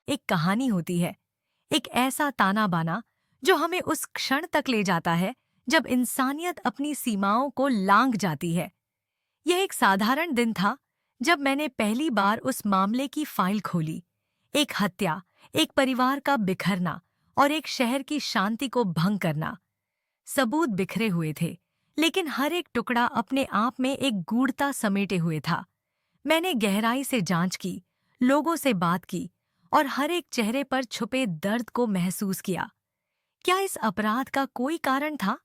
एक कहानी होती है, एक ऐसा ताना बाना जो हमें उस क्षण तक ले जाता है जब इंसानियत अपनी सीमाओं को लांघ जाती है। यह एक साधारण दिन था जब मैंने पहली बार उस मामले की फाइल खोली। एक हत्या, एक परिवार का बिखरना और एक शहर की शांति को भंग करना। सबूत बिखरे हुए थे, लेकिन हर एक टुकड़ा अपने आप में एक गूढ़ता समेटे हुए था। मैंने गहराई से जांच की, लोगों से बात की और हर एक चेहरे पर छुपे दर्द को महसूस किया। क्या इस अपराध का कोई कारण था?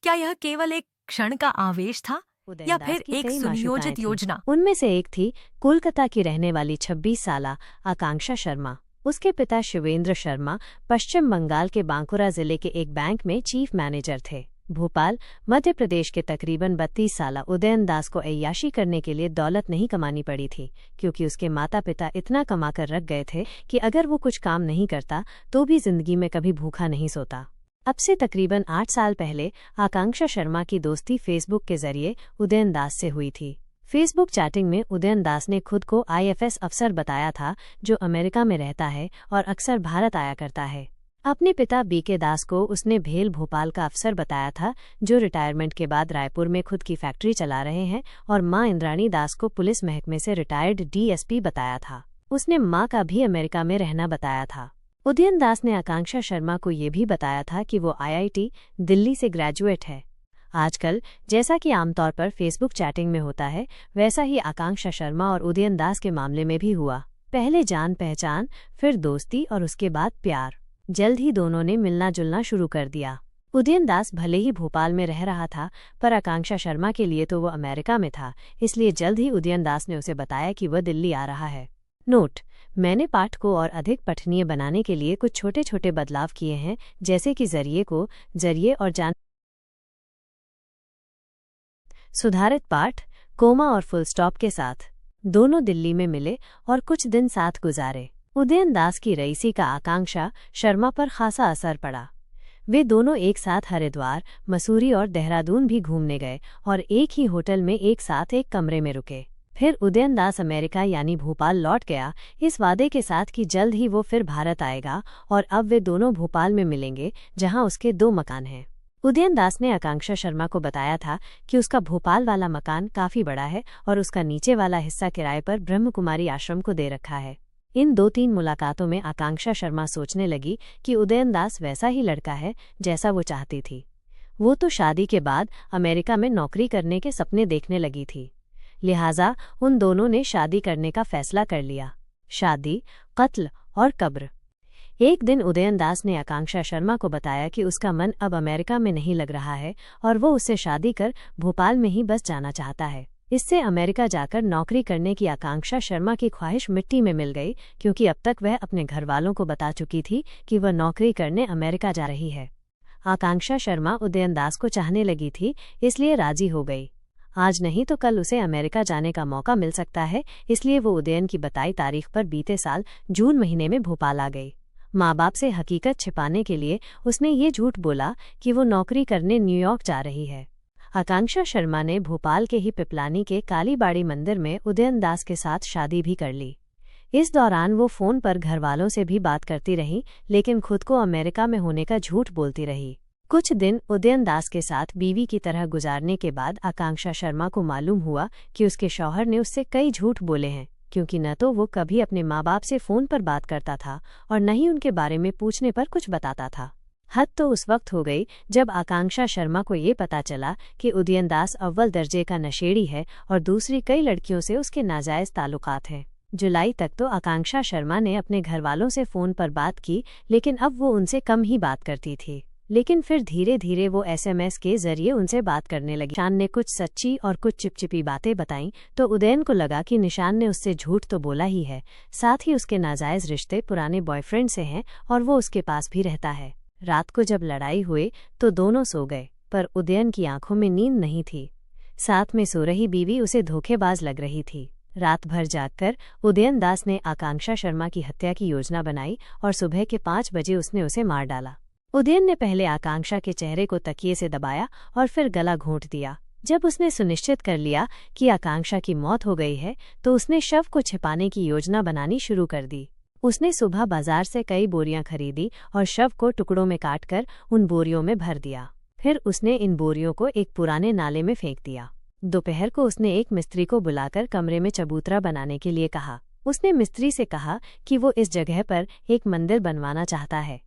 क्या यह केवल एक क्षण का आवेश था या उदयनदास फिर की एक कई सुनियोजित माशूकाएं थीं। योजना? उनमें से एक थी कोलकाता की रहने वाली 26 साला आकांक्षा शर्मा। उसके पिता शिवेंद्र शर्मा पश्चिम बंगाल के बांकुरा जिले के एक बैंक में चीफ मैनेजर थे। भोपाल, मध्य प्रदेश के तकरीबन 32 साला उदयनदास को अय्याशी करने के लिए दौलत नहीं कमानी पड़ी थी, क्योंकि उसके माता पिता इतना कमाकर रख गए थे कि अगर वो कुछ काम नहीं करता तो भी जिंदगी में कभी भूखा नहीं सोता। अब से तकरीबन 8 साल पहले आकांक्षा शर्मा की दोस्ती फेसबुक के जरिए उदयनदास से हुई थी। फेसबुक चैटिंग में उदयनदास ने खुद को आईएफएस अफसर बताया था, जो अमेरिका में रहता है और अक्सर भारत आया करता है। अपने पिता बीके दास को उसने भेल भोपाल का अफसर बताया था, जो रिटायरमेंट के बाद रायपुर में खुद की फैक्ट्री चला रहे हैं, और मां इंद्राणी दास को पुलिस महकमे से रिटायर्ड डीएसपी बताया था। उसने मां का भी अमेरिका में रहना बताया था। उदयनदास ने आकांक्षा शर्मा को ये भी बताया था कि वो आईआईटी दिल्ली से ग्रेजुएट है। आजकल जैसा कि आमतौर पर फेसबुक चैटिंग में होता है, वैसा ही आकांक्षा शर्मा और उदयनदास के मामले में भी हुआ। पहले जान पहचान, फिर दोस्ती और उसके बाद प्यार। जल्द ही दोनों ने मिलना जुलना शुरू कर दिया। उदयनदास भले ही भोपाल में रह रहा था, पर आकांक्षा शर्मा के लिए तो वो अमेरिका में था, इसलिए जल्द ही उदयनदास ने उसे बताया कि वह दिल्ली आ रहा है। नोट: मैंने पाठ को और अधिक पठनीय बनाने के लिए कुछ छोटे छोटे बदलाव किए हैं, जैसे कि जरिए को जरिए और जान सुधारित पाठ, कोमा और फुल स्टॉप के साथ। दोनों दिल्ली में मिले और कुछ दिन साथ गुजारे। उदयनदास की रईसी का आकांक्षा शर्मा पर खासा असर पड़ा। वे दोनों एक साथ हरिद्वार, मसूरी और देहरादून भी घूमने गए और एक ही होटल में एक साथ एक कमरे में रुके। फिर उदयनदास अमेरिका यानी भोपाल लौट गया, इस वादे के साथ कि जल्द ही वो फिर भारत आएगा, और अब वे दोनों भोपाल में मिलेंगे, जहां उसके 2 मकान हैं। उदयनदास ने आकांक्षा शर्मा को बताया था कि उसका भोपाल वाला मकान काफी बड़ा है और उसका नीचे वाला हिस्सा किराए पर ब्रह्मकुमारी आश्रम को दे रखा है। इन 2-3 मुलाकातों में आकांक्षा शर्मा सोचने लगी कि उदयनदास वैसा ही लड़का है जैसा वो चाहती थी। वो तो शादी के बाद अमेरिका में नौकरी करने के सपने देखने लगी थी, लिहाजा उन दोनों ने शादी करने का फैसला कर लिया। शादी, कत्ल और कब्र। एक दिन उदयनदास ने आकांक्षा शर्मा को बताया कि उसका मन अब अमेरिका में नहीं लग रहा है और वो उससे शादी कर भोपाल में ही बस जाना चाहता है। इससे अमेरिका जाकर नौकरी करने की आकांक्षा शर्मा की ख्वाहिश मिट्टी में मिल गई, क्योंकि अब तक वह अपने घरवालों को बता चुकी थी कि वह नौकरी करने अमेरिका जा रही है। आकांक्षा शर्मा उदयनदास को चाहने लगी थी, इसलिए राजी हो गई। आज नहीं तो कल उसे अमेरिका जाने का मौका मिल सकता है, इसलिए वो उदयन की बताई तारीख पर बीते साल जून महीने में भोपाल आ गई। माँ बाप से हकीकत छिपाने के लिए उसने ये झूठ बोला कि वो नौकरी करने न्यूयॉर्क जा रही है। आकांक्षा शर्मा ने भोपाल के ही पिपलानी के कालीबाड़ी मंदिर में उदयनदास के साथ शादी भी कर ली। इस दौरान वो फोन पर घरवालों से भी बात करती रही, लेकिन खुद को अमेरिका में होने का झूठ बोलती रही। कुछ दिन उदयनदास के साथ बीवी की तरह गुजारने के बाद आकांक्षा शर्मा को मालूम हुआ कि उसके शौहर ने उससे कई झूठ बोले हैं, क्योंकि न तो वो कभी अपने माँ बाप से फ़ोन पर बात करता था और न ही उनके बारे में पूछने पर कुछ बताता था। हद तो उस वक्त हो गई जब आकांक्षा शर्मा को ये पता चला कि उदयनदास अव्वल दर्जे का नशेड़ी है और दूसरी कई लड़कियों से उसके नाजायज़ ताल्लुकात हैं। जुलाई तक तो आकांक्षा शर्मा ने अपने घरवालों से फ़ोन पर बात की, लेकिन अब वो उनसे कम ही बात करती थी। लेकिन फिर धीरे धीरे वो एसएमएस के जरिए उनसे बात करने लगी। निशान ने कुछ सच्ची और कुछ चिपचिपी बातें बताईं, तो उदयन को लगा कि निशान ने उससे झूठ तो बोला ही है, साथ ही उसके नाजायज़ रिश्ते पुराने बॉयफ्रेंड से हैं और वो उसके पास भी रहता है। रात को जब लड़ाई हुई तो दोनों सो गए, पर उदयन की आंखों में नींद नहीं थी। साथ में सो रही बीवी उसे धोखेबाज लग रही थी। रात भर जागकर उदयनदास ने आकांक्षा शर्मा की हत्या की योजना बनाई और सुबह के 5 बजे उसने उसे मार डाला। उदयन ने पहले आकांक्षा के चेहरे को तकिए से दबाया और फिर गला घोंट दिया। जब उसने सुनिश्चित कर लिया कि आकांक्षा की मौत हो गई है, तो उसने शव को छिपाने की योजना बनानी शुरू कर दी। उसने सुबह बाजार से कई बोरियां खरीदी और शव को टुकड़ों में काटकर उन बोरियों में भर दिया। फिर उसने इन बोरियों को एक पुराने नाले में फेंक दिया। दोपहर को उसने एक मिस्त्री को बुलाकर कमरे में चबूतरा बनाने के लिए कहा। उसने मिस्त्री से कहा कि वो इस जगह पर एक मंदिर बनवाना चाहता है।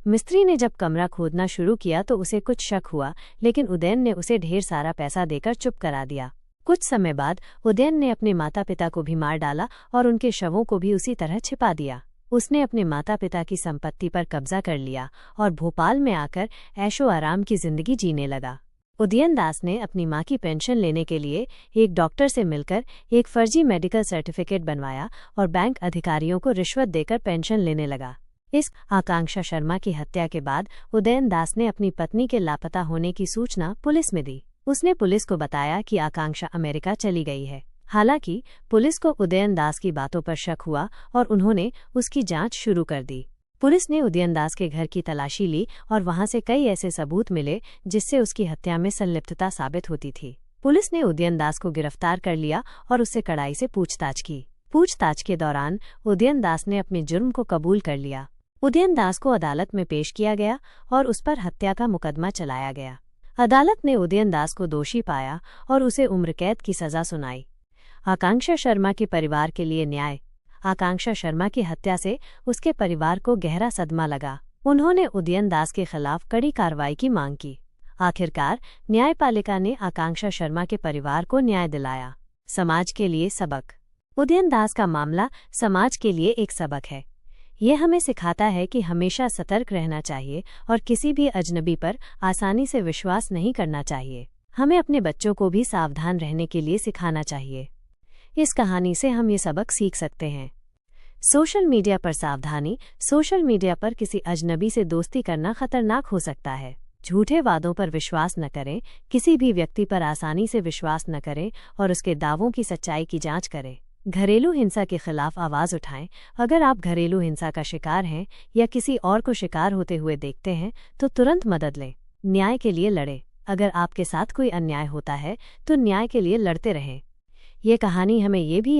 मिस्त्री ने जब कमरा खोदना शुरू किया तो उसे कुछ शक हुआ, लेकिन उदयन ने उसे ढेर सारा पैसा देकर चुप करा दिया। कुछ समय बाद उदयन ने अपने माता पिता को भी मार डाला और उनके शवों को भी उसी तरह छिपा दिया। उसने अपने माता पिता की संपत्ति पर कब्जा कर लिया और भोपाल में आकर ऐशो आराम की जिंदगी जीने लगा। उदयन दास ने अपनी मां की पेंशन लेने के लिए एक डॉक्टर से मिलकर एक फर्जी मेडिकल सर्टिफिकेट बनवाया और बैंक अधिकारियों को रिश्वत देकर पेंशन लेने लगा। इस आकांक्षा शर्मा की हत्या के बाद उदयन दास ने अपनी पत्नी के लापता होने की सूचना पुलिस में दी। उसने पुलिस को बताया कि आकांक्षा अमेरिका चली गई है। हालांकि पुलिस को उदयन दास की बातों पर शक हुआ और उन्होंने उसकी जांच शुरू कर दी। पुलिस ने उदयन दास के घर की तलाशी ली और वहां से कई ऐसे सबूत मिले जिससे उसकी हत्या में संलिप्तता साबित होती थी। पुलिस ने उदयन दास को गिरफ्तार कर लिया और उससे कड़ाई से पूछताछ की। पूछताछ के दौरान उदयन दास ने अपने जुर्म को कबूल कर लिया। उदयन दास को अदालत में पेश किया गया और उस पर हत्या का मुकदमा चलाया गया। अदालत ने उदयन दास को दोषी पाया और उसे उम्रकैद की सजा सुनाई। आकांक्षा शर्मा के परिवार के लिए न्याय। आकांक्षा शर्मा की हत्या से उसके परिवार को गहरा सदमा लगा। उन्होंने उदयन दास के खिलाफ कड़ी कार्रवाई की मांग की। आखिरकार न्यायपालिका ने आकांक्षा शर्मा के परिवार को न्याय दिलाया। समाज के लिए सबक। उदयन दास का मामला समाज के लिए एक सबक है। यह हमें सिखाता है कि हमेशा सतर्क रहना चाहिए और किसी भी अजनबी पर आसानी से विश्वास नहीं करना चाहिए। हमें अपने बच्चों को भी सावधान रहने के लिए सिखाना चाहिए। इस कहानी से हम ये सबक सीख सकते हैं। सोशल मीडिया पर सावधानी। सोशल मीडिया पर किसी अजनबी से दोस्ती करना खतरनाक हो सकता है। झूठे वादों पर विश्वास न करें, किसी भी व्यक्ति पर आसानी से विश्वास न करें और उसके दावों की सच्चाई की जांच करें। घरेलू हिंसा के खिलाफ आवाज़ उठाएं। अगर आप घरेलू हिंसा का शिकार हैं या किसी और को शिकार होते हुए देखते हैं तो तुरंत मदद लें। न्याय के लिए लड़ें। अगर आपके साथ कोई अन्याय होता है तो न्याय के लिए लड़ते रहें। ये कहानी हमें ये भी